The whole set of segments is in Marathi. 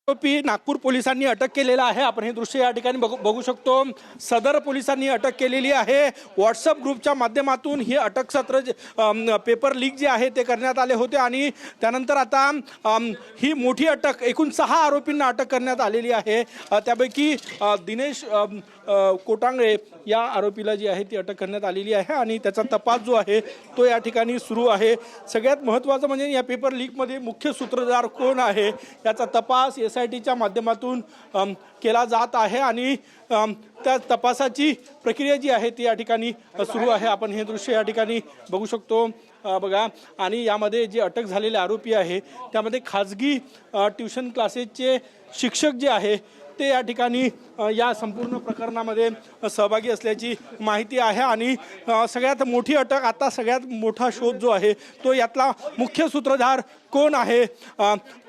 आरोपी नागपूर पोलिसांनी अटक केलेला आहे। आपण हे दृश्य या ठिकाणी बघू शकतो। सदर पोलिसांनी अटक केलेली आहे। व्हॉट्सअप ग्रुपच्या माध्यमातून ही अटक सत्र पेपर लीक जे आहे ते करण्यात आले होते आणि त्यानंतर आता ही मोठी अटक एकूण 6 आरोपींना अटक करण्यात आलेली आहे। त्यापैकी दिनेश कोटांगळे या आरोपीला जी आहे ती अटक करण्यात आलेली आहे आणि त्याचा तपास जो आहे तो या ठिकाणी सुरू आहे। सगळ्यात महत्त्वाचं म्हणजे या पेपर लीकमध्ये मुख्य सूत्रधार कोण आहे याचा तपास SITच्या माध्यमातून केला जात आहे आणि त्या तपासाची प्रक्रिया जी आहे ती या ठिकाणी सुरू आहे। आपण हे दृश्य या ठिकाणी बघू शकतो बघा। आणि यामध्ये जे अटक झालेले आरोपी आहे त्यामध्ये खाजगी ट्यूशन क्लासेसचे शिक्षक जे आहे ते या ठिकाणी या संपूर्ण प्रकरणामध्ये सहभागी असल्याची माहिती आहे आणि सगळ्यात मोठी अटक आता सगळ्यात मोठा शोध जो आहे तो यातला मुख्य सूत्रधार कोण आहे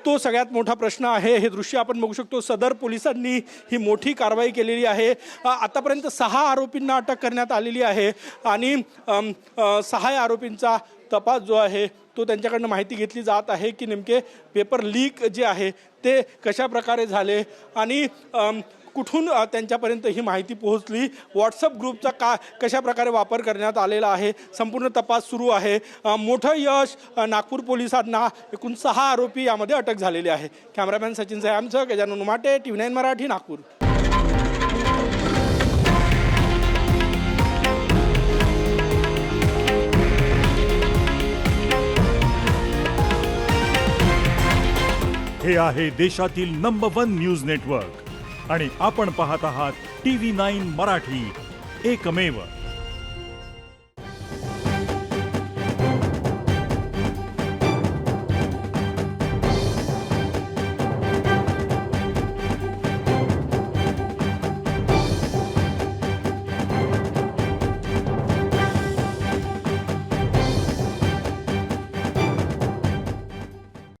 तो सगळ्यात मोठा प्रश्न आहे। हे दृश्य आपण बघू शकतो। सदर पोलिसांनी ही मोठी कारवाई केलेली आहे। आतापर्यंत 6 आरोपींना अटक करण्यात आलेली आहे आणि 6 आरोपींचा तपास जो आहे तो त्यांच्याकडनं माहिती घेतली जात आहे की नेमके पेपर लीक जे आहे ते कशा प्रकारे झाले आणि कुठून त्यांच्यापर्यंत ही माहिती पोहोचली, व्हॉट्सअप ग्रुपचा कशा प्रकारे वापर करण्यात आलेला आहे, संपूर्ण तपास सुरू आहे। मोठं यश नागपूर पोलिसांना, एकूण 6 आरोपी यामध्ये अटक झालेले आहे। कॅमेरामॅन सचिन साहेबांसह गजानन उमाटे, TV9 मराठी, नागपूर। हे आहे देशातील नंबर 1 न्यूज नेटवर्क आणि आपण पाहत आहात TV9 मराठी, एकमेव।